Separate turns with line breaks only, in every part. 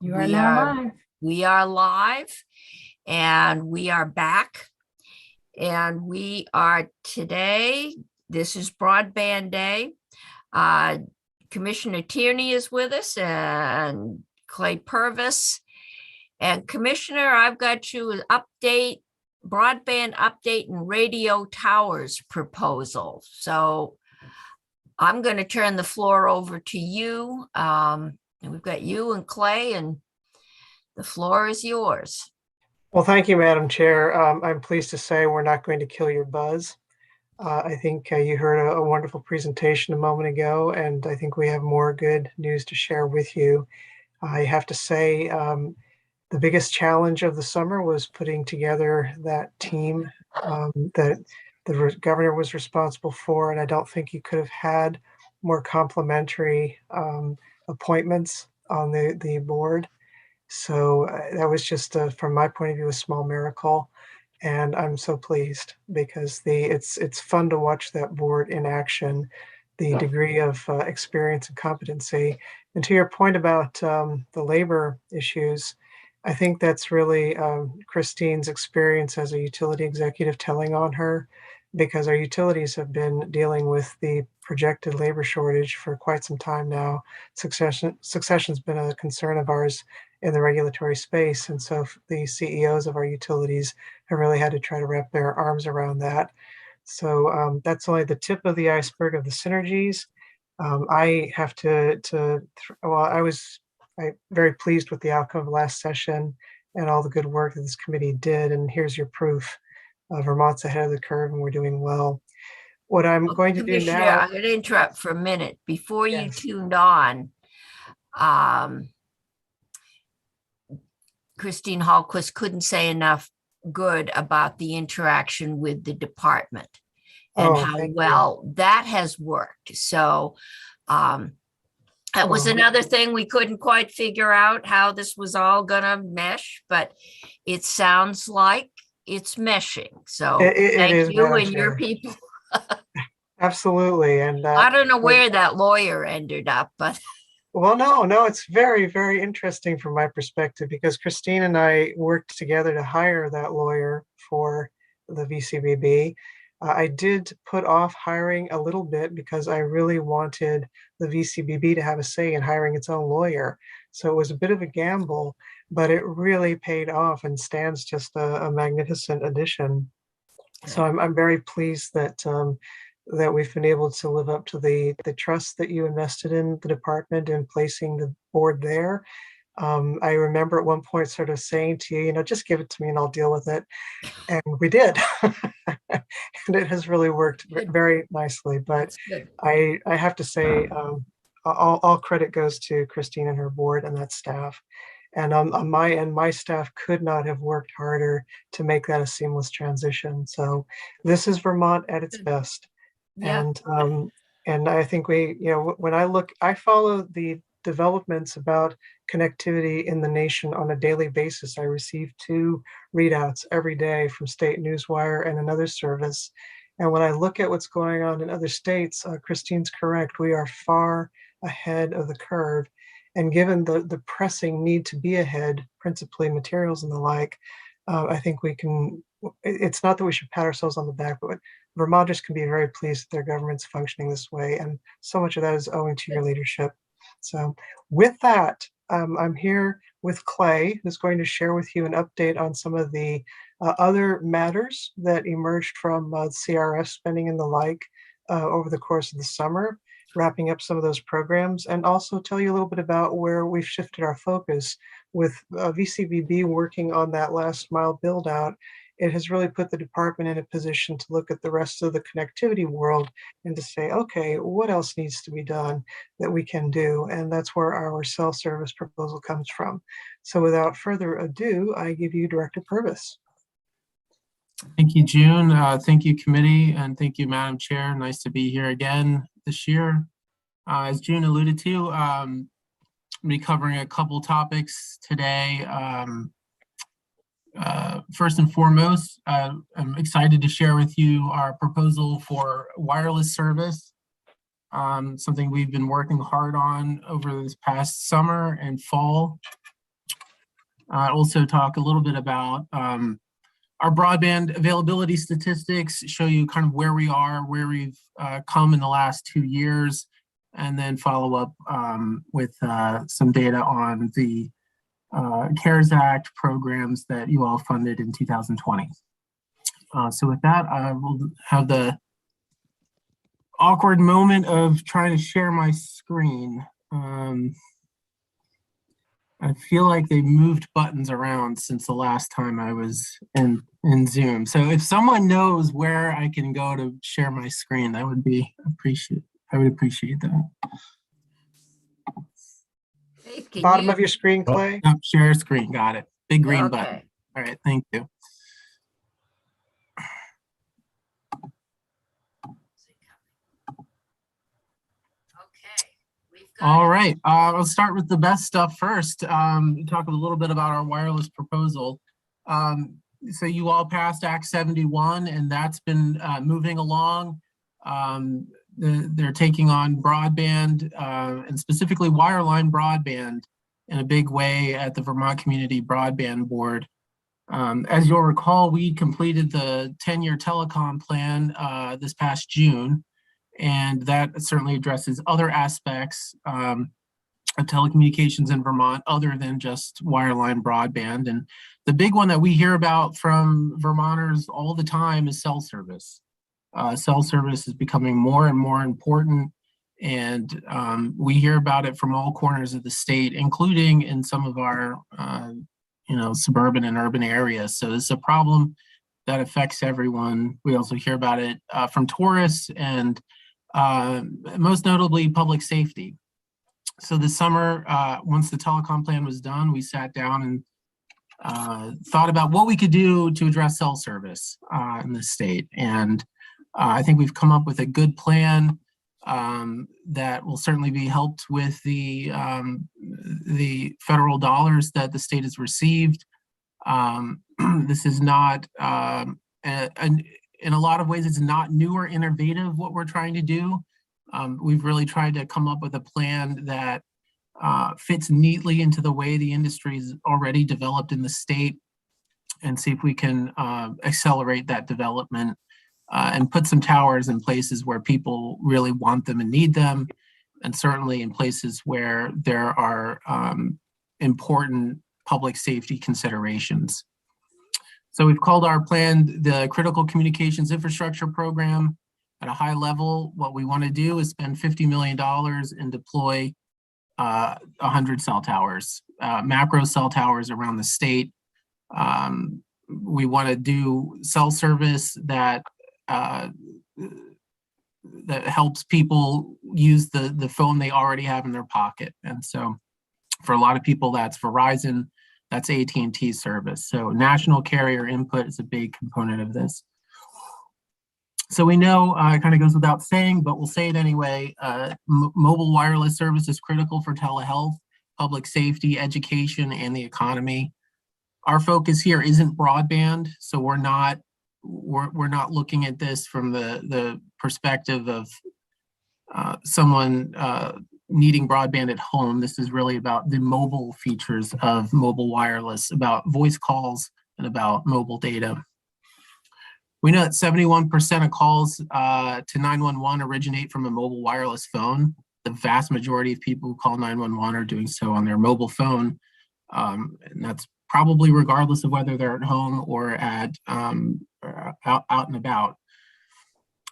You are now live.
We are live and we are back. And we are today, this is Broadband Day. Commissioner Tierney is with us and Clay Purvis. And Commissioner, I've got you an update, broadband update and radio towers proposal. So I'm going to turn the floor over to you. And we've got you and Clay, and the floor is yours.
Well, thank you, Madam Chair. I'm pleased to say we're not going to kill your buzz. I think you heard a wonderful presentation a moment ago, and I think we have more good news to share with you. I have to say the biggest challenge of the summer was putting together that team that the governor was responsible for, and I don't think you could have had more complementary appointments on the board. So that was just, from my point of view, a small miracle, and I'm so pleased because it's fun to watch that board in action, the degree of experience and competency. And to your point about the labor issues, I think that's really Christine's experience as a utility executive telling on her, because our utilities have been dealing with the projected labor shortage for quite some time now. Succession's been a concern of ours in the regulatory space. And so the CEOs of our utilities have really had to try to wrap their arms around that. So that's only the tip of the iceberg of the synergies. I have I was very pleased with the outcome of last session and all the good work that this committee did. And here's your proof. Vermont's ahead of the curve and we're doing well. What I'm going to do now—
I'm going to interrupt for a minute. Before you
Yes.
tuned on, Christine Hallquist couldn't say enough good about the interaction with the department and how well that has worked. So that was another thing we couldn't quite figure out how this was all going to mesh, but it sounds like it's meshing. So thank you and your people.
Absolutely. And
I don't know where that lawyer ended up, but
well, no, it's very, very interesting from my perspective, because Christine and I worked together to hire that lawyer for the VCBB. I did put off hiring a little bit because I really wanted the VCBB to have a say in hiring its own lawyer. So it was a bit of a gamble, but it really paid off, and Stan's just a magnificent addition. So I'm very pleased that that we've been able to live up to the trust that you invested in the department and placing the board there. I remember at one point sort of saying to you, just give it to me and I'll deal with it. And we did. And it has really worked very nicely. But I have to say, all credit goes to Christine and her board and that staff. And on my end, my staff could not have worked harder to make that a seamless transition. So this is Vermont at its best. Yeah. And I think when I follow the developments about connectivity in the nation on a daily basis. I receive 2 readouts every day from State Newswire and another service. And when I look at what's going on in other states, Christine's correct. We are far ahead of the curve. And given the pressing need to be ahead, principally materials and the like, I think we can. It's not that we should pat ourselves on the back, but Vermonters can be very pleased that their government's functioning this way. And so much of that is owing to your leadership. So with that, I'm here with Clay, who's going to share with you an update on some of the other matters that emerged from CRF spending and the like over the course of the summer, wrapping up some of those programs, and also tell you a little bit about where we've shifted our focus with VCBB working on that last mile build out. It has really put the department in a position to look at the rest of the connectivity world and to say, okay, what else needs to be done that we can do? And that's where our self-service proposal comes from. So without further ado, I give you Director Purvis.
Thank you, June. Thank you, committee, and thank you, Madam Chair. Nice to be here again this year. As June alluded to, I'll be covering a couple topics today. First and foremost, I'm excited to share with you our proposal for wireless service, something we've been working hard on over this past summer and fall. Also talk a little bit about our broadband availability statistics, show you kind of where we are, where we've come in the last 2 years, and then follow up with some data on the CARES Act programs that you all funded in 2020. So with that, I will have the awkward moment of trying to share my screen. I feel like they moved buttons around since the last time I was in Zoom. So if someone knows where I can go to share my screen, that would be I would appreciate that.
Dave, can
Bottom
you-
of your screen, Clay.
Yep, share screen, got it. Big green button.
Okay.
All right, thank you.
Okay. We've got
All
it.
right, I'll start with the best stuff first. Talk a little bit about our wireless proposal. So you all passed Act 71, and that's been moving along. They're taking on broadband and specifically wireline broadband in a big way at the Vermont Community Broadband Board. As you'll recall, we completed the 10-year telecom plan this past June, and that certainly addresses other aspects of telecommunications in Vermont other than just wireline broadband. And the big one that we hear about from Vermonters all the time is cell service. Cell service is becoming more and more important, and we hear about it from all corners of the state, including in some of our suburban and urban areas. So it's a problem that affects everyone. We also hear about it from tourists and most notably public safety. So this summer, once the telecom plan was done, we sat down and thought about what we could do to address cell service in the state. And I think we've come up with a good plan that will certainly be helped with the federal dollars that the state has received. This is not, in a lot of ways, it's not new or innovative what we're trying to do. We've really tried to come up with a plan that fits neatly into the way the industry is already developed in the state, and see if we can accelerate that development and put some towers in places where people really want them and need them, and certainly in places where there are important public safety considerations. So we've called our plan the Critical Communications Infrastructure Program. At a high level, what we want to do is spend $50 million and deploy 100 cell towers, macro cell towers around the state. We want to do cell service that helps people use the phone they already have in their pocket. And so for a lot of people, that's Verizon, that's AT&T service. So national carrier input is a big component of this. So we know, it kind of goes without saying, but we'll say it anyway, mobile wireless service is critical for telehealth, public safety, education, and the economy. Our focus here isn't broadband, so we're not looking at this from the perspective of someone needing broadband at home. This is really about the mobile features of mobile wireless, about voice calls and about mobile data. We know that 71% of calls to 911 originate from a mobile wireless phone. The vast majority of people who call 911 are doing so on their mobile phone. And that's probably regardless of whether they're at home or at out and about.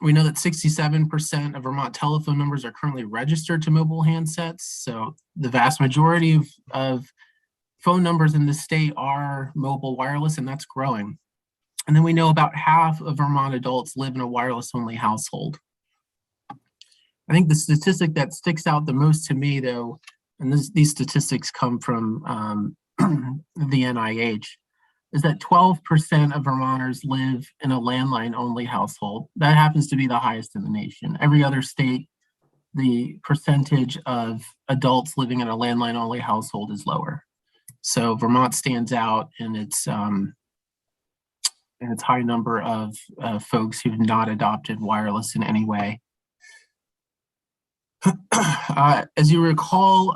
We know that 67% of Vermont telephone numbers are currently registered to mobile handsets. So the vast majority of phone numbers in the state are mobile wireless, and that's growing. And then we know about half of Vermont adults live in a wireless-only household. I think the statistic that sticks out the most to me, though, and these statistics come from the NIH, is that 12% of Vermonters live in a landline-only household. That happens to be the highest in the nation. Every other state, the percentage of adults living in a landline-only household is lower. So Vermont stands out in its high number of folks who've not adopted wireless in any way. As you recall,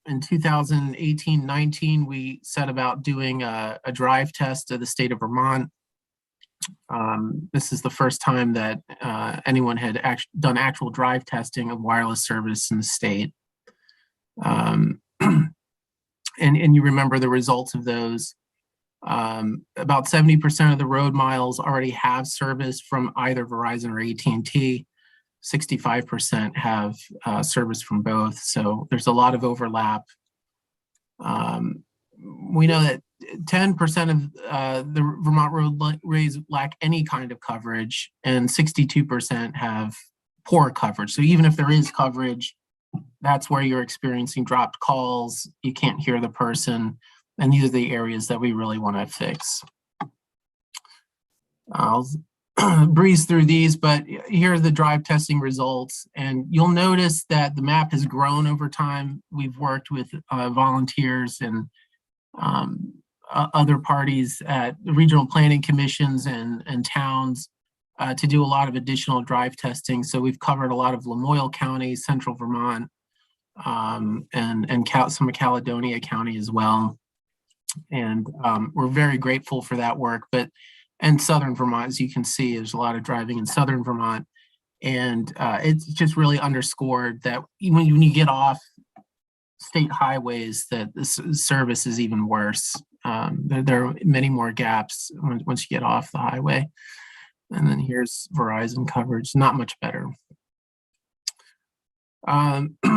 in 2018-19, we set about doing a drive test of the state of Vermont. This is the first time that anyone had done actual drive testing of wireless service in the state. And you remember the results of those. About 70% of the road miles already have service from either Verizon or AT&T. 65% have service from both. So there's a lot of overlap. We know that 10% of the Vermont roadways lack any kind of coverage, and 62% have poor coverage. So even if there is coverage, that's where you're experiencing dropped calls, you can't hear the person, and these are the areas that we really want to fix. I'll breeze through these, but here are the drive testing results, and you'll notice that the map has grown over time. We've worked with volunteers and other parties at the regional planning commissions and towns to do a lot of additional drive testing. So we've covered a lot of Lamoille County, Central Vermont, and some of Caledonia County as well. And we're very grateful for that work. And Southern Vermont, as you can see, there's a lot of driving in Southern Vermont. And it's just really underscored that when you get off state highways, that the service is even worse. There are many more gaps once you get off the highway. And then here's Verizon coverage, not much better.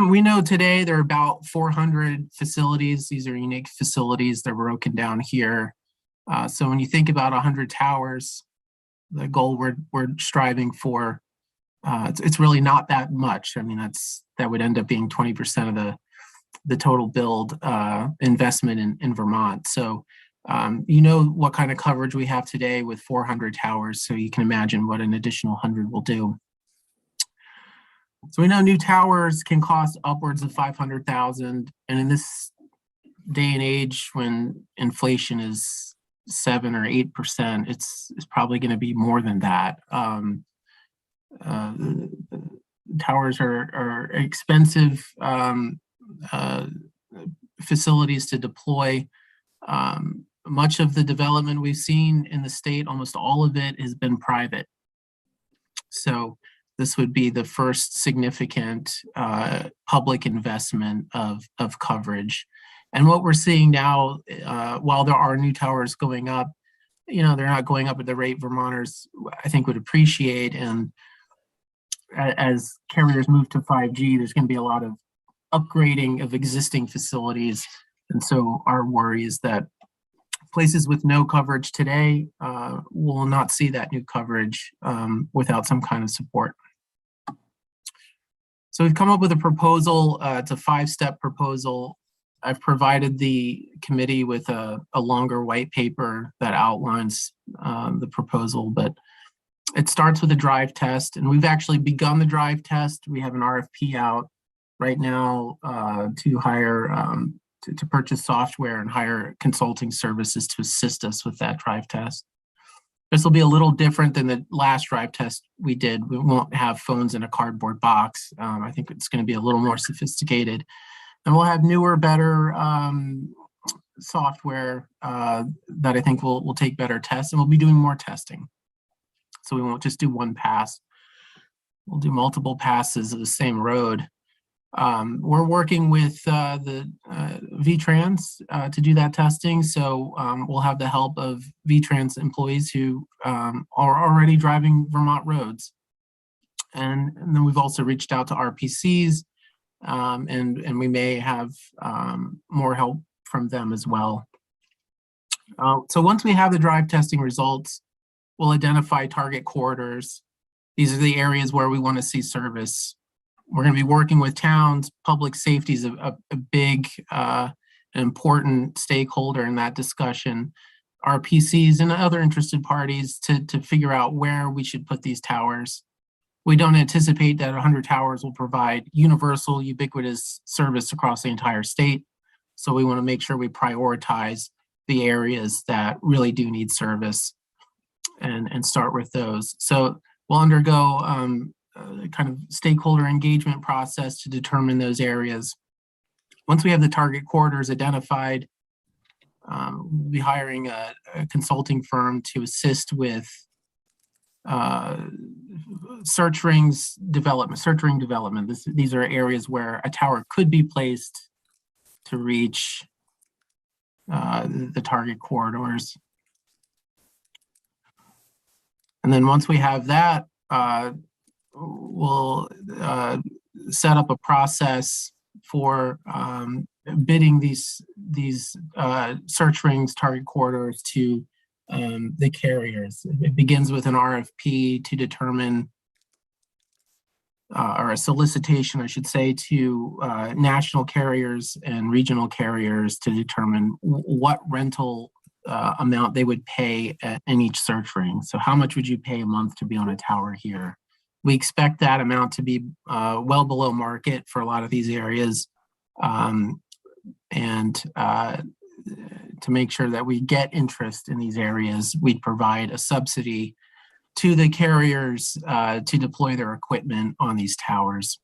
We know today there are about 400 facilities. These are unique facilities. They're broken down here. So when you think about 100 towers, the goal we're striving for, it's really not that much. I mean, that would end up being 20% of the total build investment in Vermont. So you know what kind of coverage we have today with 400 towers, so you can imagine what an additional 100 will do. So we know new towers can cost upwards of $500,000, and in this day and age when inflation is 7 or 8%, it's probably going to be more than that. Towers are expensive facilities to deploy. Much of the development we've seen in the state, almost all of it has been private. So this would be the first significant public investment of coverage. And what we're seeing now, while there are new towers going up, they're not going up at the rate Vermonters, I think, would appreciate. And as carriers move to 5G, there's going to be a lot of upgrading of existing facilities. And so our worry is that places with no coverage today will not see that new coverage without some kind of support. So we've come up with a proposal. It's a 5-step proposal. I've provided the committee with a longer white paper that outlines the proposal, but it starts with a drive test, and we've actually begun the drive test. We have an RFP out right now to hire, to purchase software and hire consulting services to assist us with that drive test. This will be a little different than the last drive test we did. We won't have phones in a cardboard box. I think it's going to be a little more sophisticated. And we'll have newer, better software that I think will take better tests, and we'll be doing more testing. So we won't just do one pass. We'll do multiple passes of the same road. We're working with the VTrans to do that testing. So we'll have the help of VTrans employees who are already driving Vermont roads. And then we've also reached out to RPCs, and we may have more help from them as well. So once we have the drive testing results, we'll identify target corridors. These are the areas where we want to see service. We're going to be working with towns. Public safety is a big, important stakeholder in that discussion. RPCs and other interested parties to figure out where we should put these towers. We don't anticipate that 100 towers will provide universal, ubiquitous service across the entire state. So we want to make sure we prioritize the areas that really do need service and start with those. So we'll undergo kind of stakeholder engagement process to determine those areas. Once we have the target corridors identified, we'll be hiring a consulting firm to assist with search ring development. These are areas where a tower could be placed to reach the target corridors. And then once we have that, we'll set up a process for bidding these search rings, target corridors to the carriers. It begins with an RFP to determine, or a solicitation, I should say, to national carriers and regional carriers to determine what rental amount they would pay in each search ring. So how much would you pay a month to be on a tower here? We expect that amount to be well below market for a lot of these areas. To make sure that we get interest in these areas, we'd provide a subsidy to the carriers to deploy their equipment on these towers.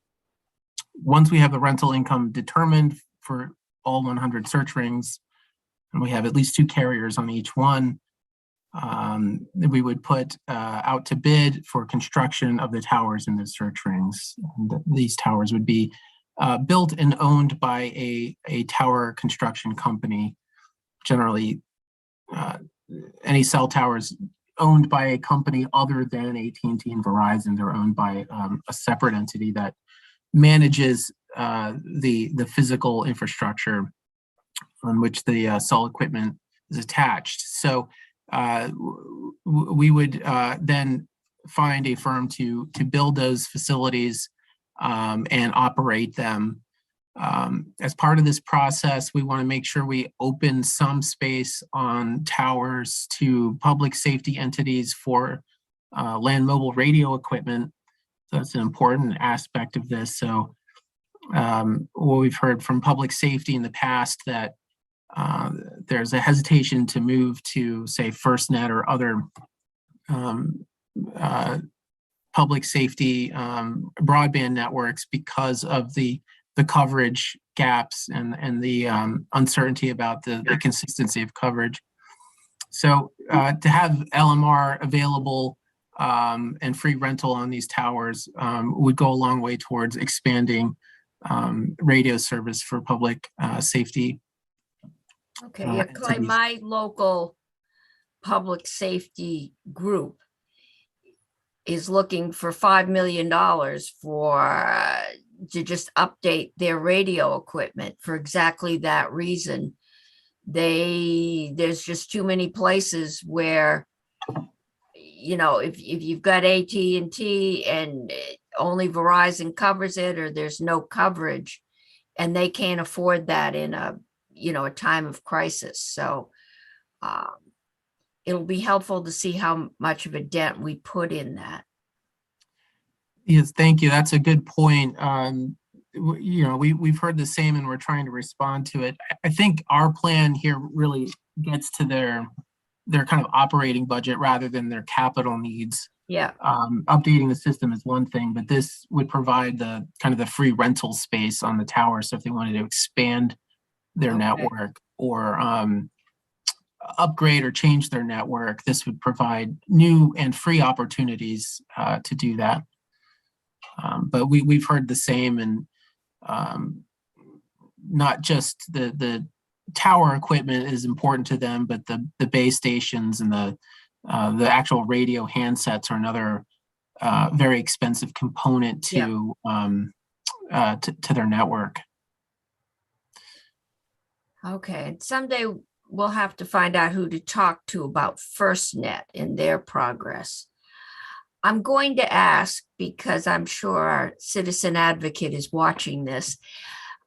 Once we have the rental income determined for all 100 search rings, and we have at least 2 carriers on each one, we would put out to bid for construction of the towers in the search rings. And these towers would be built and owned by a tower construction company. Generally, any cell towers owned by a company other than AT&T and Verizon. They're owned by a separate entity that manages the physical infrastructure on which the cell equipment is attached. So we would then find a firm to build those facilities and operate them. As part of this process, we want to make sure we open some space on towers to public safety entities for land mobile radio equipment. So that's an important aspect of this. So what we've heard from public safety in the past, that there's a hesitation to move to, say, FirstNet or other public safety broadband networks because of the coverage gaps and the uncertainty about the consistency of coverage. So to have LMR available and free rental on these towers would go a long way towards expanding radio service for public safety.
Okay, yeah, Clay, my local public safety group is looking for $5 million to just update their radio equipment for exactly that reason. There's just too many places where, you know, if you've got AT&T and only Verizon covers it, or there's no coverage, and they can't afford that in a time of crisis. So it'll be helpful to see how much of a dent we put in that.
Yes, thank you. That's a good point. We've heard the same, and we're trying to respond to it. I think our plan here really gets to their kind of operating budget rather than their capital needs.
Yeah.
Updating the system is one thing, but this would provide the kind of the free rental space on the tower. So if they wanted to expand their network or upgrade or change their network, this would provide new and free opportunities to do that. But we've heard the same, and not just the tower equipment is important to them, but the base stations and the actual radio handsets are another very expensive component to their network.
Okay, someday we'll have to find out who to talk to about FirstNet and their progress. I'm going to ask, because I'm sure our citizen advocate is watching this,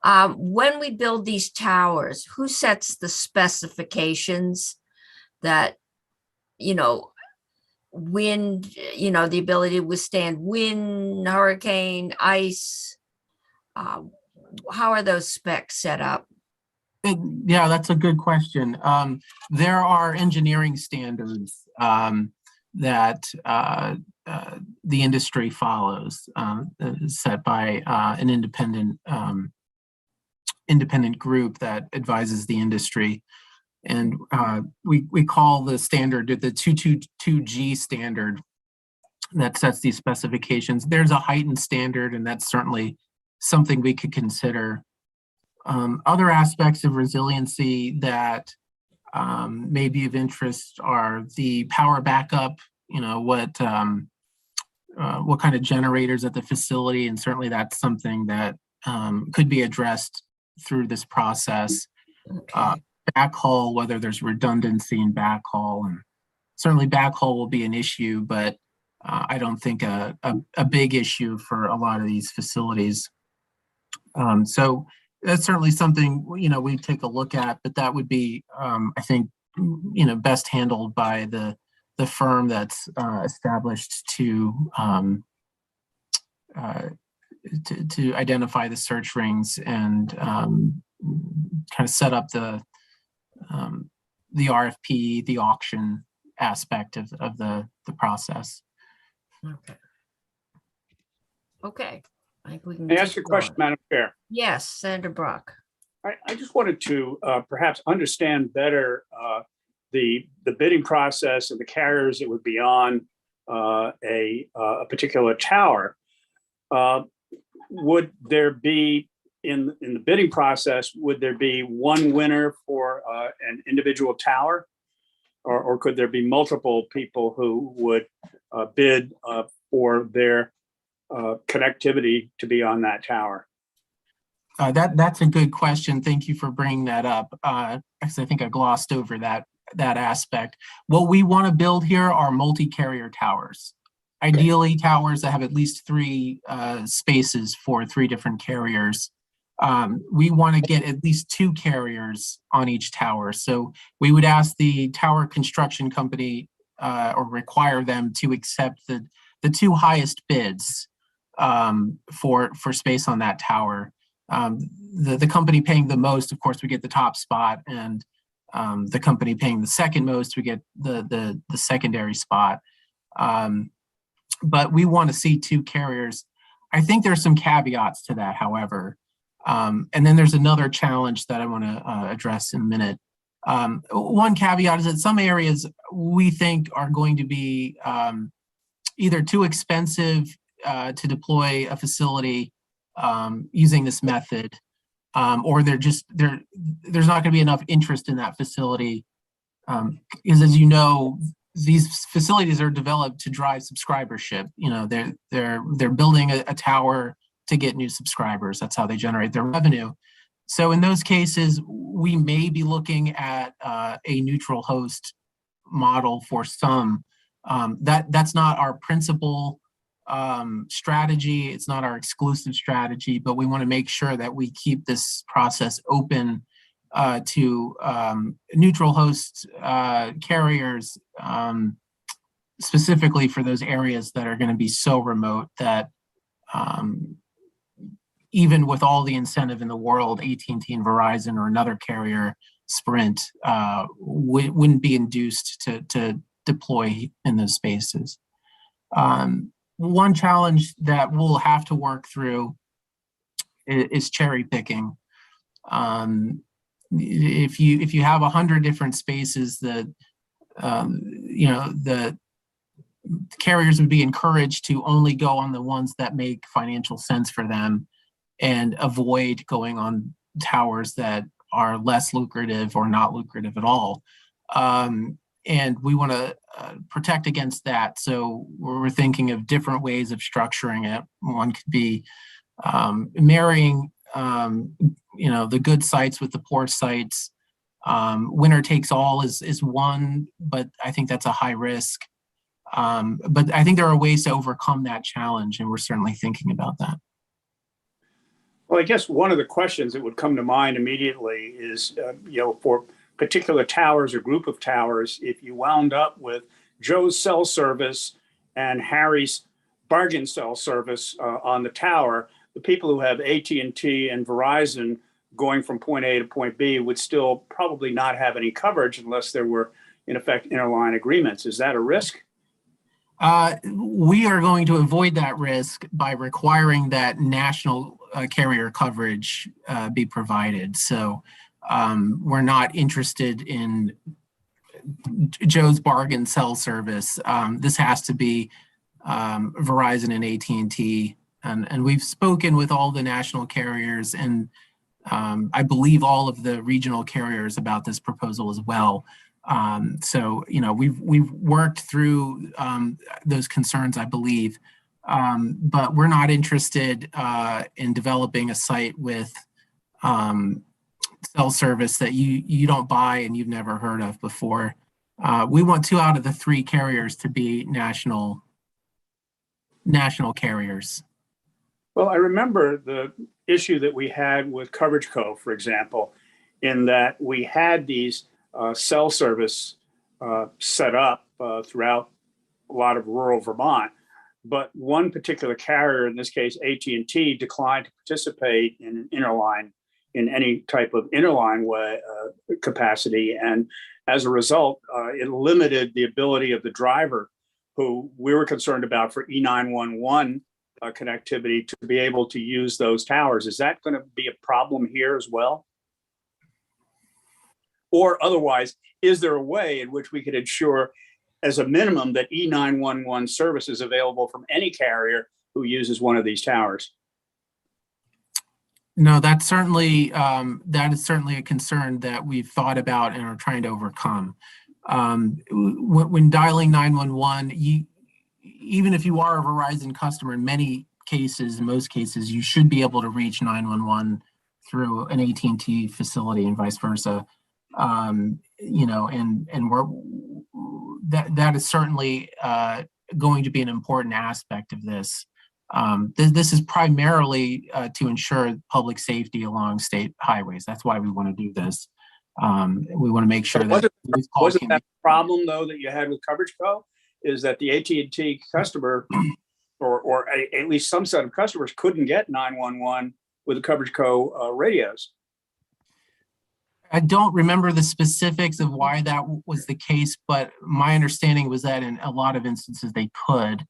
when we build these towers, who sets the specifications that, wind, the ability to withstand wind, hurricane, ice? How are those specs set up?
Yeah, that's a good question. There are engineering standards that the industry follows, set by an independent independent group that advises the industry. And we call the standard the 222G standard that sets these specifications. There's a heightened standard, and that's certainly something we could consider. Other aspects of resiliency that may be of interest are the power backup, what kind of generators at the facility, and certainly that's something that could be addressed through this process.
Okay.
Backhaul, whether there's redundancy in backhaul, and certainly backhaul will be an issue, but I don't think a big issue for a lot of these facilities. So that's certainly something, we take a look at, but that would be, I think, best handled by the firm that's established to identify the search rings and kind of set up the RFP, the auction aspect of the process.
Okay. Okay. I think we can.
May I ask
keep
a question,
going.
Madam Chair?
Yes, Senator Brock.
I just wanted to perhaps understand better the bidding process and the carriers that would be on a particular tower. Would there be in the bidding process? Would there be one winner for an individual tower, or could there be multiple people who would bid for their connectivity to be on that tower?
That's a good question. Thank you for bringing that up. Actually, I think I glossed over that aspect. What we want to build here are multi-carrier towers. Ideally, towers that have at least 3 spaces for 3 different carriers. We want to get at least 2 carriers on each tower. So we would ask the tower construction company or require them to accept the 2 highest bids for space on that tower. The company paying the most, of course, we get the top spot, and the company paying the second most, we get the secondary spot. But we want to see 2 carriers. I think there's some caveats to that, however. And then there's another challenge that I want to address in a minute. One caveat is that some areas we think are going to be either too expensive to deploy a facility using this method, or there's not going to be enough interest in that facility. Because as you know, these facilities are developed to drive subscribership. They're building a tower to get new subscribers. That's how they generate their revenue. So in those cases, we may be looking at a neutral host model for some. That's not our principal strategy. It's not our exclusive strategy, but we want to make sure that we keep this process open to neutral host carriers, specifically for those areas that are going to be so remote that even with all the incentive in the world, AT&T and Verizon or another carrier, Sprint, wouldn't be induced to deploy in those spaces. One challenge that we'll have to work through is cherry picking. If you have 100 different spaces, the carriers would be encouraged to only go on the ones that make financial sense for them and avoid going on towers that are less lucrative or not lucrative at all. And we want to protect against that. So we're thinking of different ways of structuring it. One could be marrying, the good sites with the poor sites. Winner takes all is one, but I think that's a high risk. But I think there are ways to overcome that challenge, and we're certainly thinking about that.
Well, I guess one of the questions that would come to mind immediately is, for particular towers or group of towers, if you wound up with Joe's cell service and Harry's bargain cell service on the tower, the people who have AT&T and Verizon going from point A to point B would still probably not have any coverage unless there were, in effect, interline agreements. Is that a risk? We are going to avoid that risk by requiring that national
carrier coverage be provided. So we're not interested in Joe's bargain cell service. This has to be Verizon and AT&T. And we've spoken with all the national carriers and I believe all of the regional carriers about this proposal as well. So, you know, we've worked through those concerns, I believe, but we're not interested in developing a site with cell service that you don't buy and you've never heard of before. We want 2 out of the 3 carriers to be national carriers.
Well, I remember the issue that we had with Coverage Co, for example, in that we had these cell service set up throughout a lot of rural Vermont, but one particular carrier, in this case AT&T, declined to participate in an interline, in any type of interline way capacity, and as a result, it limited the ability of the driver, who we were concerned about for E911 connectivity, to be able to use those towers. Is that going to be a problem here as well? Or otherwise, is there a way in which we could ensure, as a minimum, that E911 service is available from any carrier who uses one of these towers?
No, that's certainly that is certainly a concern that we've thought about and are trying to overcome. When dialing 911, even if you are a Verizon customer, in most cases, you should be able to reach 911 through an AT&T facility and vice versa. You know, and that is certainly going to be an important aspect of this. This is primarily to ensure public safety along state highways. That's why we want to do this. We want to make sure that
wasn't that problem though that you had with Coverage Co, is that the AT&T customer or at least some set of customers couldn't get 911 with the Coverage Co radios.
I don't remember the specifics of why that was the case, but my understanding was that in a lot of instances they could.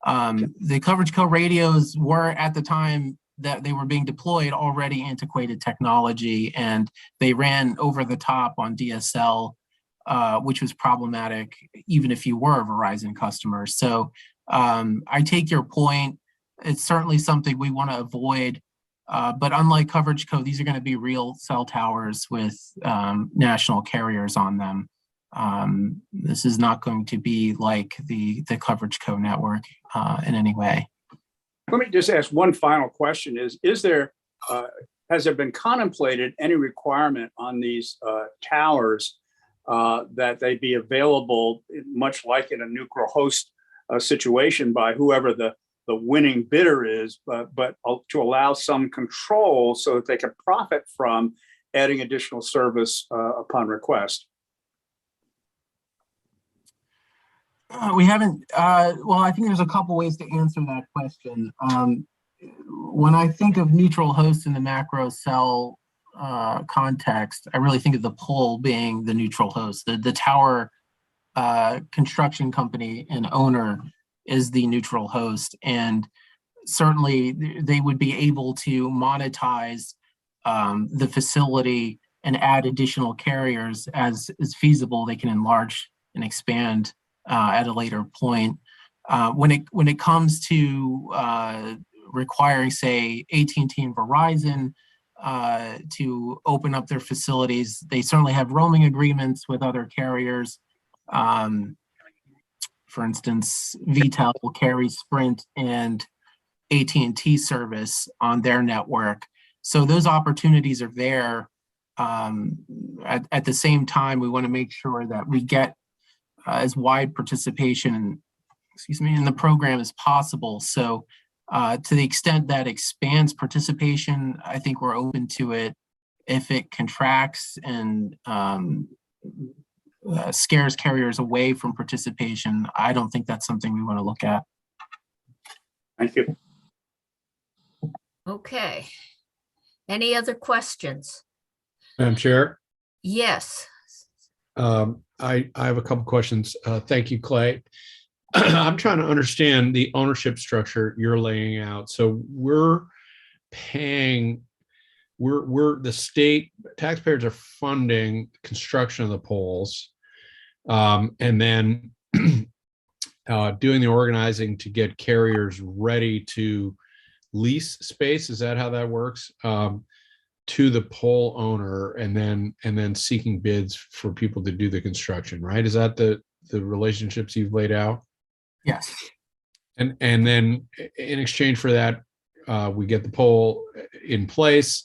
The Coverage Co radios were, at the time that they were being deployed, already antiquated technology, and they ran over the top on DSL, which was problematic even if you were a Verizon customer. So I take your point. It's certainly something we want to avoid. But unlike Coverage Co, these are going to be real cell towers with national carriers on them. This is not going to be like the Coverage Co network in any way.
Let me just ask one final question: has there been contemplated any requirement on these towers that they be available, much like in a neutral host situation, by whoever the winning bidder is, but to allow some control so that they can profit from adding additional service upon request?
We haven't, well, I think there's a couple ways to answer that question. When I think of neutral host in the macro cell context, I really think of the pole being the neutral host. The tower construction company and owner is the neutral host, and certainly they would be able to monetize the facility and add additional carriers as is feasible. They can enlarge and expand at a later point. When it comes to requiring, say, AT&T and Verizon to open up their facilities, they certainly have roaming agreements with other carriers. For instance, VTEL will carry Sprint and AT&T service on their network. So those opportunities are there. At the same time, we want to make sure that we get as wide participation, in the program as possible. So to the extent that expands participation, I think we're open to it. If it contracts and scares carriers away from participation, I don't think that's something we want to look at.
Thank you.
Okay. Any other questions?
Madam Chair,
Yes.
I have a couple questions. Thank you, Clay. I'm trying to understand the ownership structure you're laying out. So we're paying, we're the state taxpayers are funding construction of the poles, and then doing the organizing to get carriers ready to lease space. Is that how that works? To the pole owner, and then seeking bids for people to do the construction, right? Is that the relationships you've laid out?
Yes.
And then in exchange for that, we get the pole in place,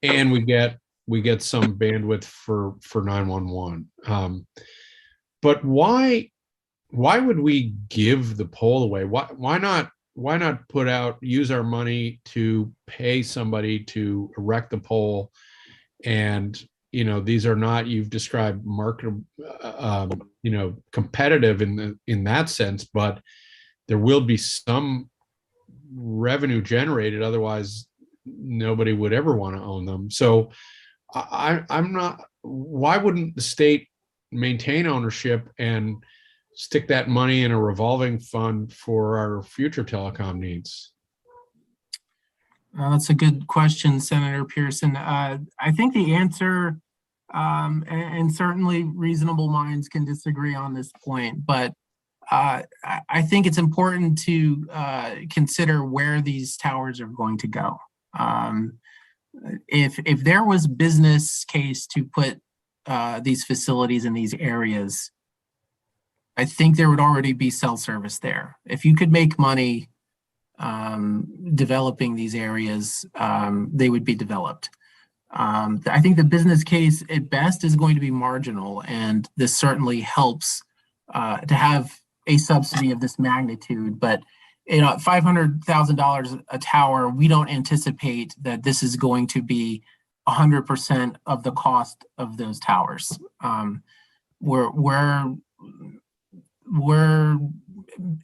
and we get some bandwidth for 911. But why would we give the pole away? Why not use our money to pay somebody to erect the pole? And these are not, you've described market, competitive in that sense, but there will be some revenue generated. Otherwise, nobody would ever want to own them. So I'm not. Why wouldn't the state maintain ownership and stick that money in a revolving fund for our future telecom needs?
That's a good question, Senator Pearson. I think the answer, and certainly reasonable minds can disagree on this point, but I think it's important to consider where these towers are going to go. If there was business case to put these facilities in these areas, I think there would already be cell service there. If you could make money developing these areas, they would be developed. I think the business case at best is going to be marginal, and this certainly helps to have a subsidy of this magnitude. But $500,000 a tower, we don't anticipate that this is going to be 100% of the cost of those towers. We're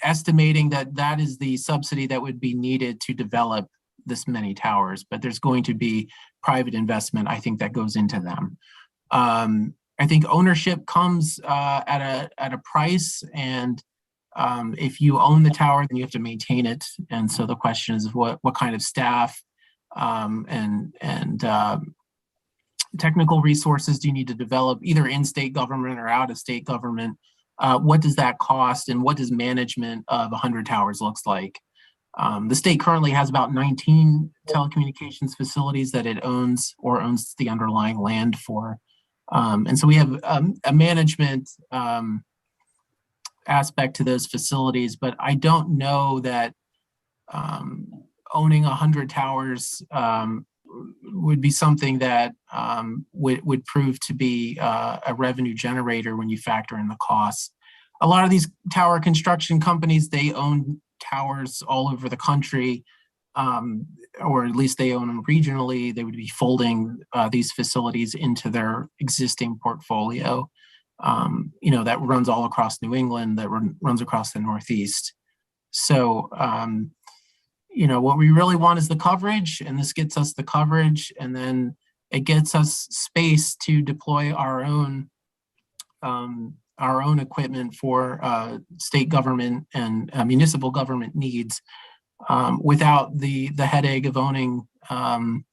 estimating that is the subsidy that would be needed to develop this many towers, but there's going to be private investment, I think, that goes into them. I think ownership comes at a price, and if you own the tower, then you have to maintain it. And so the question is, what kind of staff and technical resources do you need to develop, either in state government or out of state government? What does that cost, and what does management of 100 towers looks like? The state currently has about 19 telecommunications facilities that it owns or owns the underlying land for. And so we have a management aspect to those facilities, but I don't know that owning 100 towers would be something that would prove to be a revenue generator when you factor in the costs. A lot of these tower construction companies, they own towers all over the country, or at least they own them regionally. They would be folding these facilities into their existing portfolio, that runs all across New England, that runs across the Northeast. So, what we really want is the coverage, and this gets us the coverage, and then it gets us space to deploy our own equipment for state government and municipal government needs, without the headache of owning and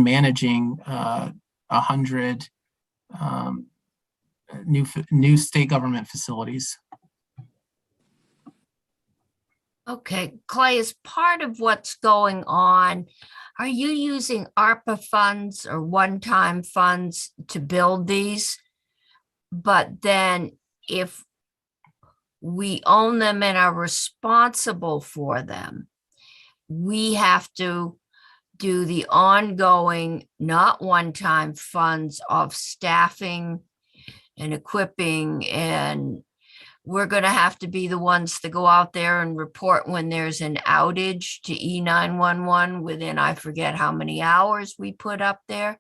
managing 100 new state government facilities.
Okay, Clay, as part of what's going on, are you using ARPA funds or one-time funds to build these? But then if we own them and are responsible for them, we have to do the ongoing, not one-time funds of staffing and equipping, and we're going to have to be the ones to go out there and report when there's an outage to E911 within, I forget how many hours we put up there.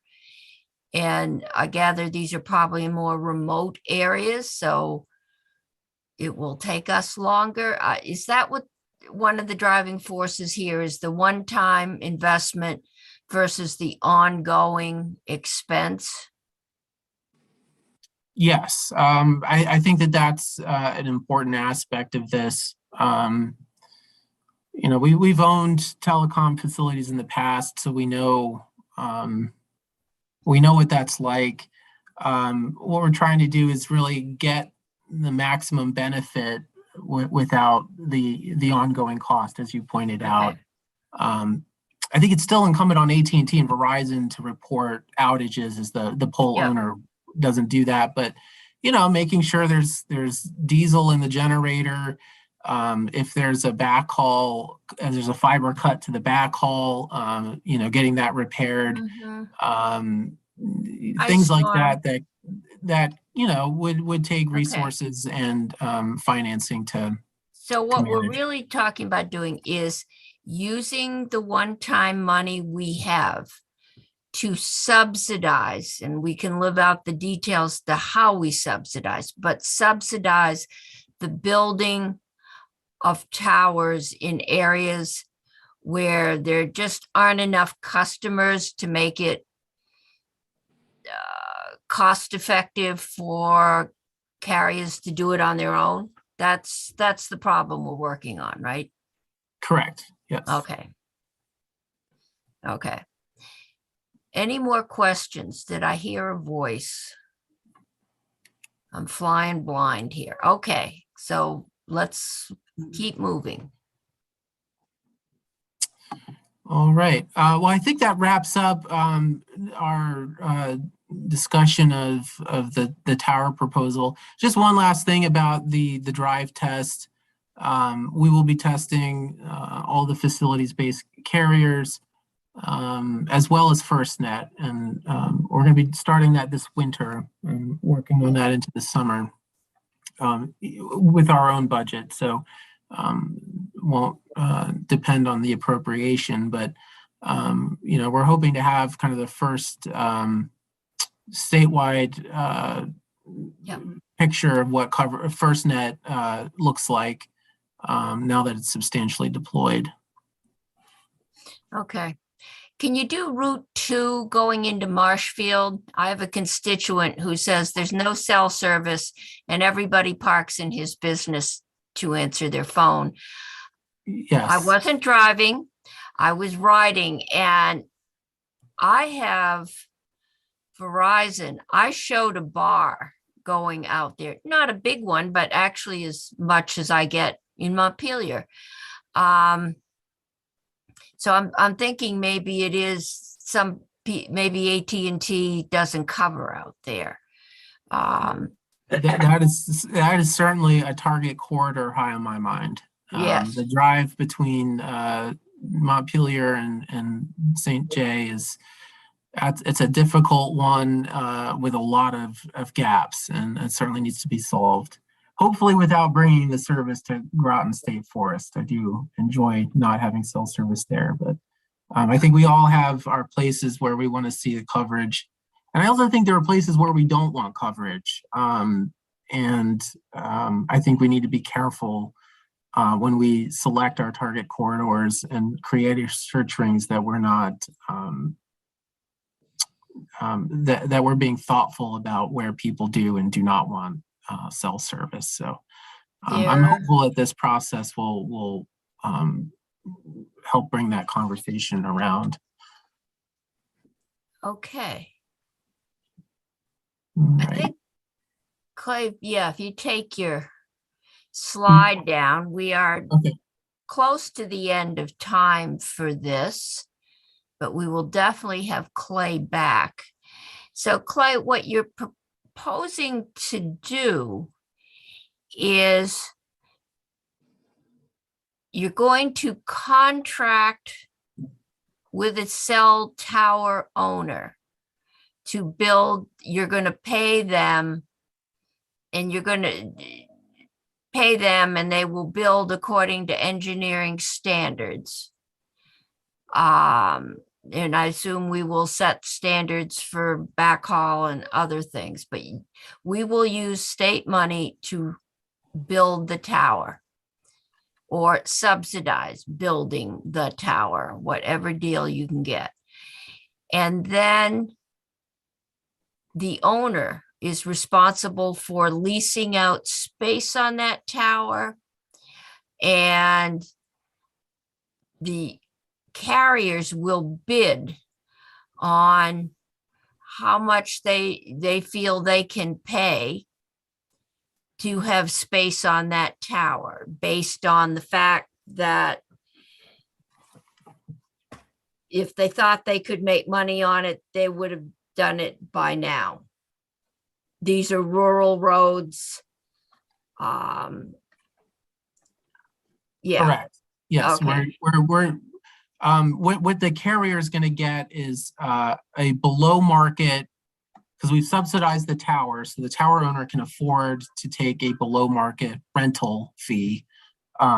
And I gather these are probably more remote areas, so it will take us longer. Is that what one of the driving forces here is, the one-time investment versus the ongoing expense?
Yes, I think that's an important aspect of this. we've owned telecom facilities in the past, so we know what that's like. What we're trying to do is really get the maximum benefit without the ongoing cost, as you pointed out. I think it's still incumbent on AT&T and Verizon to report outages, as the pole owner doesn't do that. But making sure there's diesel in the generator. If there's a backhaul, there's a fiber cut to the backhaul, getting that repaired. Things like that would take resources and financing to.
So what we're
manage.
really talking about doing is using the one-time money we have to subsidize, and we can live out the details to how we subsidize, but subsidize the building of towers in areas where there just aren't enough customers to make it cost effective for carriers to do it on their own. That's the problem we're working on, right?
Correct. Yes.
Okay. Any more questions? Did I hear a voice? I'm flying blind here. Okay, so let's keep moving.
All right. Well, I think that wraps up our discussion of the tower proposal. Just one last thing about the drive test. We will be testing all the facilities-based carriers as well as FirstNet, and we're going to be starting that this winter and working on that into the summer with our own budget. So won't depend on the appropriation, but we're hoping to have kind of the first statewide picture of what FirstNet looks like now that it's substantially deployed.
Okay. Can you do Route 2 going into Marshfield? I have a constituent who says there's no cell service and everybody parks in his business to answer their phone.
Yes.
I wasn't driving, I was riding, and I have Verizon. I showed a bar going out there, not a big one, but actually as much as I get in Montpelier. So I'm thinking maybe it is maybe AT&T doesn't cover out there.
That is certainly a target corridor high on my mind.
Yes.
The drive between Montpelier and St. Jay it's a difficult one with a lot of gaps, and it certainly needs to be solved. Hopefully without bringing the service to Groton State Forest. I do enjoy not having cell service there, but I think we all have our places where we want to see the coverage. And I also think there are places where we don't want coverage. I think we need to be careful when we select our target corridors and create search rings that we're not, that we're being thoughtful about where people do and do not want cell service. So I'm hopeful that this process will help bring that conversation around.
Okay.
Right.
I think, Clay, if you take your slide down, we are close to the end of time for this, but we will definitely have Clay back. So Clay, what you're proposing to do is you're going to contract with a cell tower owner to build. You're going to pay them, and they will build according to engineering standards. And I assume we will set standards for backhaul and other things, but we will use state money to build the tower or subsidize building the tower, whatever deal you can get. And then the owner is responsible for leasing out space on that tower and the carriers will bid on how much they feel they can pay to have space on that tower, based on the fact that if they thought they could make money on it, they would have done it by now. These are rural roads. Yeah,
Correct. Yes,
Okay.
what the carrier is going to get is a below market, because we've subsidized the tower, so the tower owner can afford to take a below market rental fee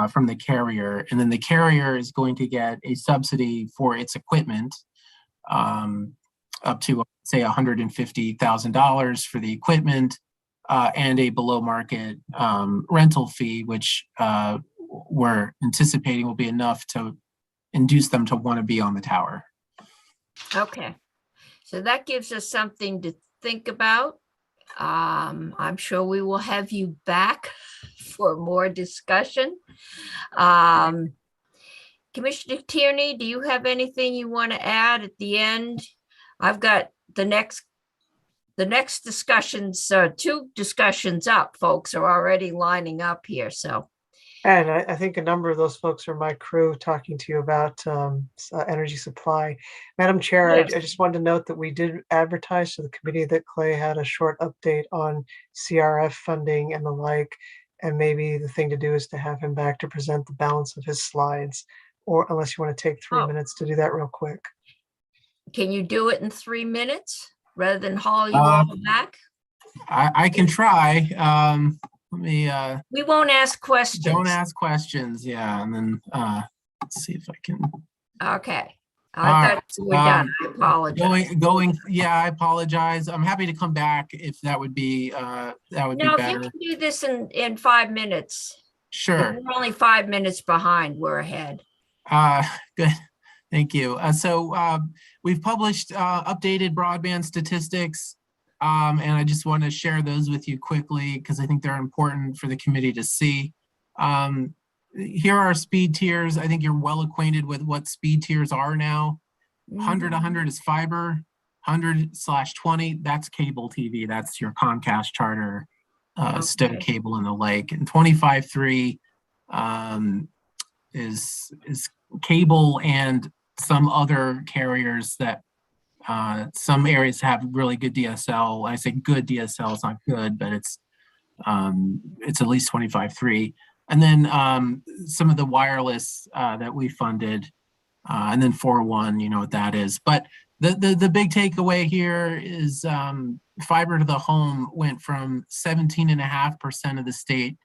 from the carrier, and then the carrier is going to get a subsidy for its equipment, up to say $150,000 for the equipment, and a below market rental fee, which we're anticipating will be enough to induce them to want to be on the tower.
Okay. So that gives us something to think about. I'm sure we will have you back for more discussion. Commissioner Tierney, do you have anything you want to add at the end? I've got the next discussions, two discussions up, folks are already lining up here, so.
And I think a number of those folks are my crew talking to you about energy supply. Madam Chair,
Yes.
I just wanted to note that we did advertise to the committee that Clay had a short update on CRF funding and the like. And maybe the thing to do is to have him back to present the balance of his slides, or unless you want to take 3 minutes to do that real quick.
Can you do it in 3 minutes rather than haul you all back?
I can try. Let me
We won't ask questions.
don't ask questions. Yeah, and then let's see if I can.
Okay.
All
I
right,
thought you were done. I apologize.
Yeah, I apologize. I'm happy to come back if that would be
No,
better.
if you can do this in 5 minutes.
Sure.
We're only 5 minutes behind. We're ahead.
Good. Thank you. So we've published updated broadband statistics, and I just want to share those with you quickly because I think they're important for the committee to see. Here are speed tiers. I think you're well acquainted with what speed tiers are now. 100 is fiber, 100/20, that's cable TV. That's your Comcast, Charter, Stowe Cable and the like. And 25/3 is cable and some other carriers that some areas have really good DSL. When I say good DSL, it's not good, but it's at least 25/3. And then some of the wireless that we funded, and then 4.1, you know what that is. But the big takeaway here is fiber to the home went from 17.5% of the state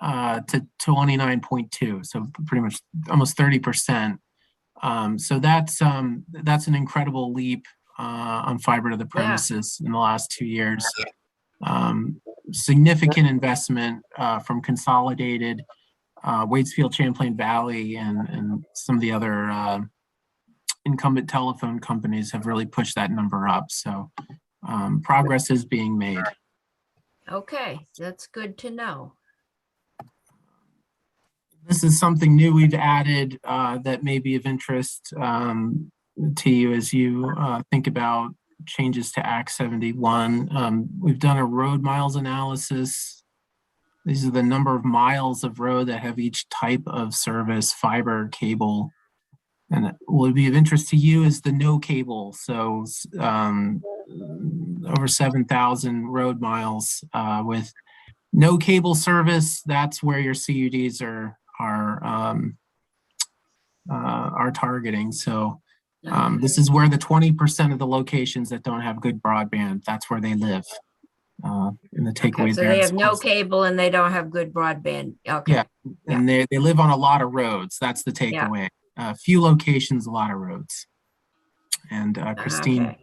to 29.2, so pretty much almost 30%. So that's an incredible leap on fiber to the premises in the last 2 years. Significant investment from Consolidated, Waitsfield, Champlain Valley, and some of the other incumbent telephone companies have really pushed that number up. So progress is being made.
Okay, that's good to know.
This is something new we've added that may be of interest to you as you think about changes to Act 71. We've done a road miles analysis. These are the number of miles of road that have each type of service, fiber, cable. And what would be of interest to you is the no cable. So over 7,000 road miles with no cable service. That's where your CUDs are targeting. So this is where the 20% of the locations that don't have good broadband, that's where they live. And the takeaways
So
there.
they have no cable and they don't have good broadband. Okay.
Yeah, and they live on a lot of roads. That's the takeaway. Few locations, a lot of roads. And Christine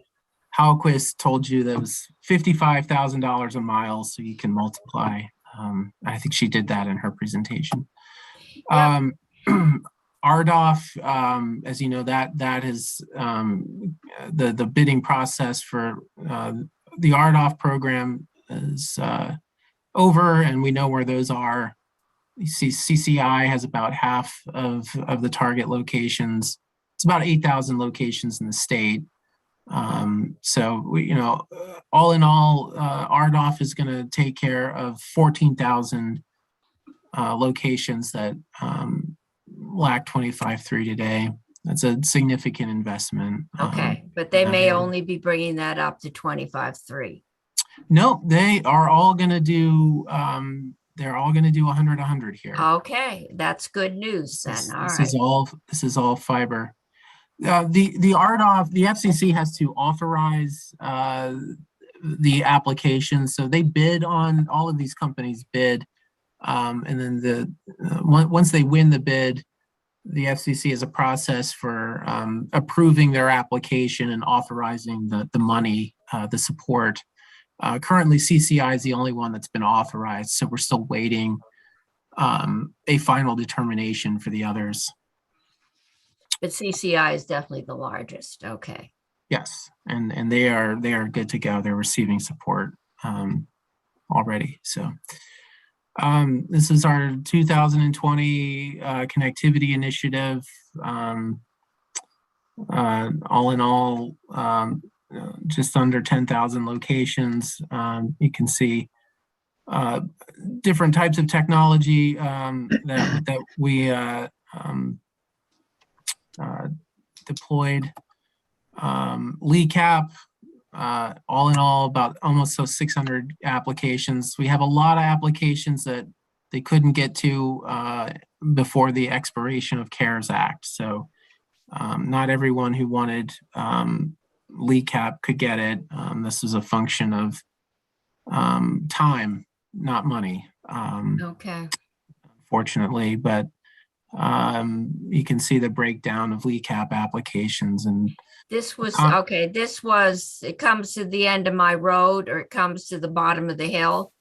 Halquist told you that was $55,000 a mile, so you can multiply. I think she did that in her presentation. RDOF, as you know, that is the bidding process for the RDOF program is over, and we know where those are. You see CCI has about half of the target locations. It's about 8,000 locations in the state. So we, all in all, RDOF is going to take care of 14,000 locations that lack 25.3 today. That's a significant investment.
Okay, but they may only be bringing that up to 25.3.
No, they are all going to do. They're all going to do 100 here.
Okay, that's good news then.
This is all fiber. The RDOF, the FCC has to authorize the application, so they bid on all of these companies bid, and then once they win the bid, the FCC has a process for approving their application and authorizing the money, the support. Currently, CCI is the only one that's been authorized, so we're still waiting a final determination for the others.
But CCI is definitely the largest. Okay.
Yes, and they are good to go. They're receiving support already. So this is our 2020 connectivity initiative. All in all, just under 10,000 locations. You can see different types of technology that we deployed. LECAP, all in all, about almost 600 applications. We have a lot of applications that they couldn't get to before the expiration of CARES Act. So not everyone who wanted LECAP could get it. This is a function of time, not money.
Okay.
Fortunately, but you can see the breakdown of LECAP applications. And
this was okay. It comes to the end of my road, or it comes to the bottom of the hill,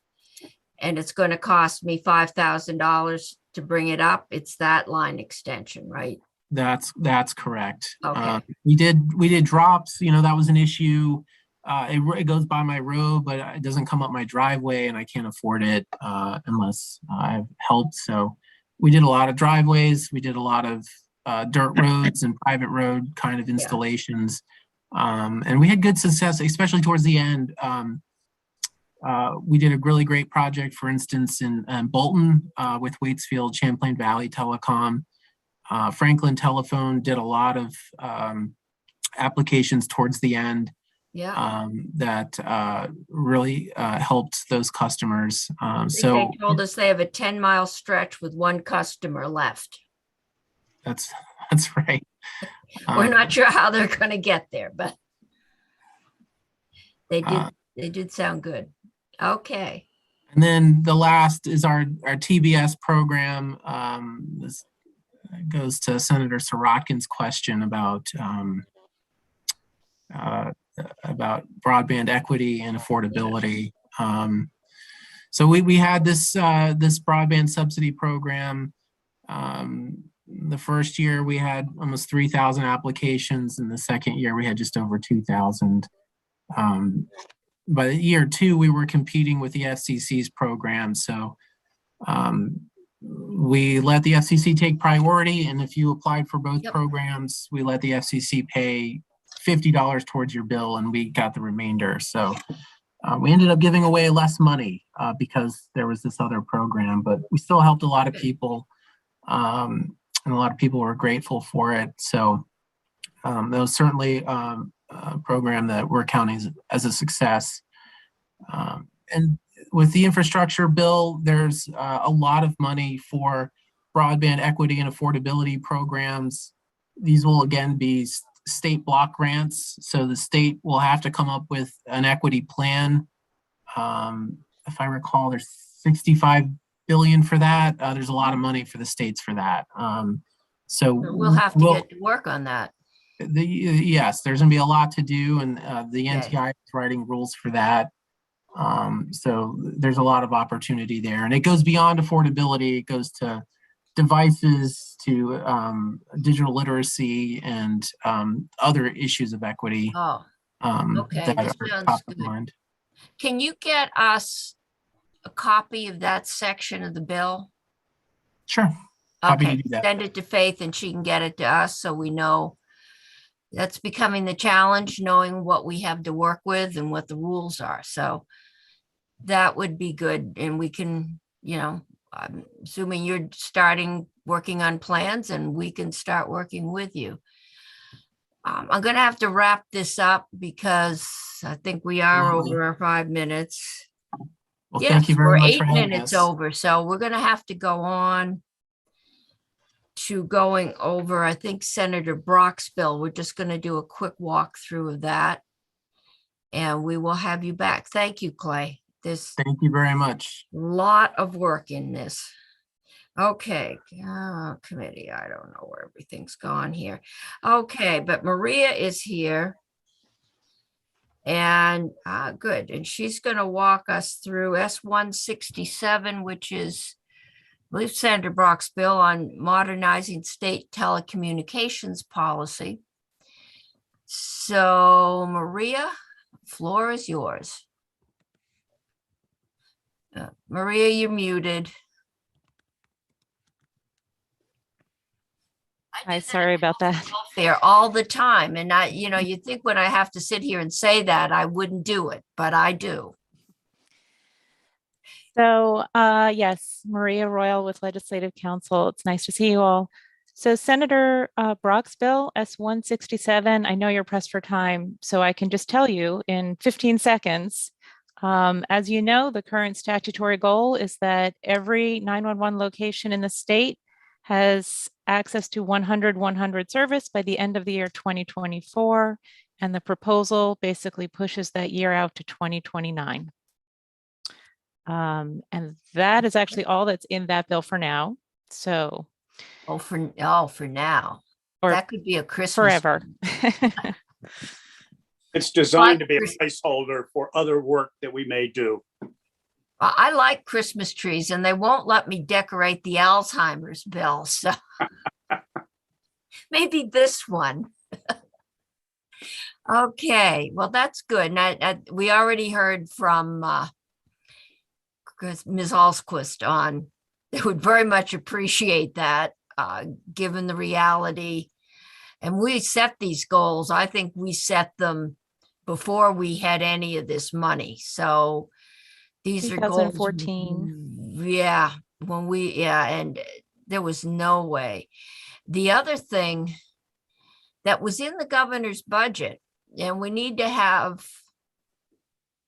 and it's going to cost me $5,000 to bring it up. It's that line extension, right?
That's correct.
Okay.
We did drops. That was an issue. It goes by my road, but it doesn't come up my driveway, and I can't afford it unless I have help. So we did a lot of driveways. We did a lot of dirt roads and private road kind of installations. And we had good success, especially towards the end. We did a really great project, for instance, in Bolton with Waitsfield, Champlain Valley Telecom. Franklin Telephone did a lot of applications towards the end.
Yeah.
That really helped those customers.
So they told us they have a 10-mile stretch with one customer left.
That's right.
We're not sure how they're going to get there, but they did sound good. Okay.
And then the last is our TBS program. This goes to Senator Sirotkin's question about broadband equity and affordability. So we had this broadband subsidy program. The first year we had almost 3,000 applications, and the second year we had just over 2,000. By year two, we were competing with the FCC's program. So we let the FCC take priority, and if you applied for both programs, we let the FCC pay $50 towards your bill, and we got the remainder. So we ended up giving away less money because there was this other program, but we still helped a lot of people, and a lot of people were grateful for it. So that was certainly a program that we're counting as a success. And with the infrastructure bill, there's a lot of money for broadband equity and affordability programs. These will again be state block grants. So the state will have to come up with an equity plan. If I recall, there's $65 billion for that. There's a lot of money for the states for that. So
we'll have to get to work on that.
Yes, there's going to be a lot to do, and the NTI is writing rules for that. So there's a lot of opportunity there, and it goes beyond affordability. It goes to devices, to digital literacy, and other issues of equity.
Okay,
that are top of mind.
Can you get us a copy of that section of the bill?
Sure. Happy to
Okay,
do that.
send it to Faith and she can get it to us so we know. That's becoming the challenge, knowing what we have to work with and what the rules are. So that would be good. And we can, I'm assuming you're working on plans and we can start working with you. I'm going to have to wrap this up because I think we are
Absolutely.
over our 5 minutes.
Well,
Yes,
thank you very
we're
much
8
for having
minutes
us.
over. So we're going to have to go on to going over, I think, Senator Brock's bill. We're just going to do a quick walkthrough of that. And we will have you back. Thank you, Clay. There's
Thank you very much.
a lot of work in this. Okay, committee, I don't know where everything's gone here. Okay, but Maria is here. And good, and she's going to walk us through S-167, which is, I believe, Senator Brock's bill on modernizing state telecommunications policy. So, Maria, floor is yours. Maria, you're muted.
Hi, sorry about that.
There all the time. And you'd think when I have to sit here and say that, I wouldn't do it, but I do.
So, yes, Maria Royal with Legislative Council. It's nice to see you all. So Senator Brock's bill, S-167, I know you're pressed for time, so I can just tell you in 15 seconds. As you know, the current statutory goal is that every 911 location in the state has access to 100/100 service by the end of the year 2024. And the proposal basically pushes that year out to 2029. And that is actually all that's in that bill for now. So,
For now,
or
that could be a Christmas.
forever.
It's designed to be a placeholder for other work that we may do.
I like Christmas trees and they won't let me decorate the Alzheimer's bill. So maybe this one. Okay, well, that's good. And we already heard from Ms. Alsquist on, they would very much appreciate that, given the reality. And we set these goals. I think we set them before we had any of this money. So these are goals.
2014.
Yeah, and there was no way. The other thing that was in the governor's budget, and we need to have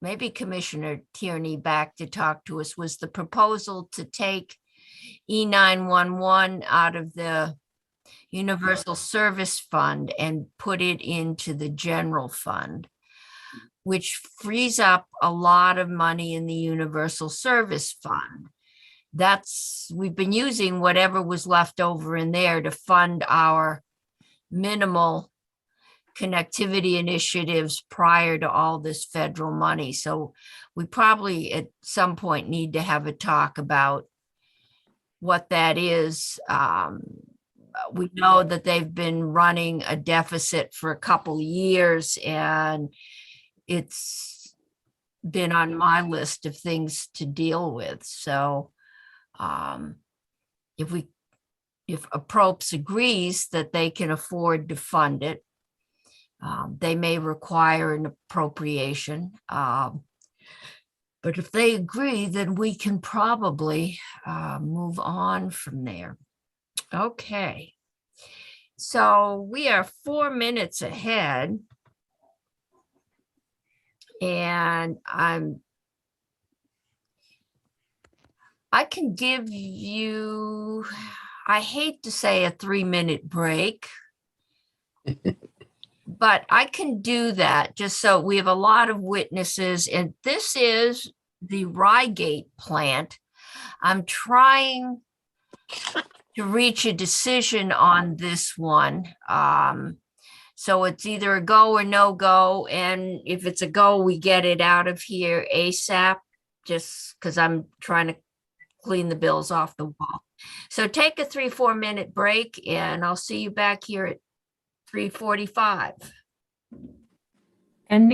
maybe Commissioner Tierney back to talk to us, was the proposal to take E911 out of the Universal Service Fund and put it into the general fund, which frees up a lot of money in the Universal Service Fund. We've been using whatever was left over in there to fund our minimal connectivity initiatives prior to all this federal money. So we probably at some point need to have a talk about what that is. We know that they've been running a deficit for a couple of years, and it's been on my list of things to deal with. So if Approps agrees that they can afford to fund it, they may require an appropriation. But if they agree, then we can probably move on from there. Okay. So we are 4 minutes ahead. And I can give you, I hate to say a 3-minute break, but I can do that just so we have a lot of witnesses. And this is the Rygate plant. I'm trying to reach a decision on this one. So it's either a go or no go. And if it's a go, we get it out of here ASAP, just because I'm trying to clean the bills off the wall. So take a 3-4 minute break and I'll see you back here at 3:45.
Ending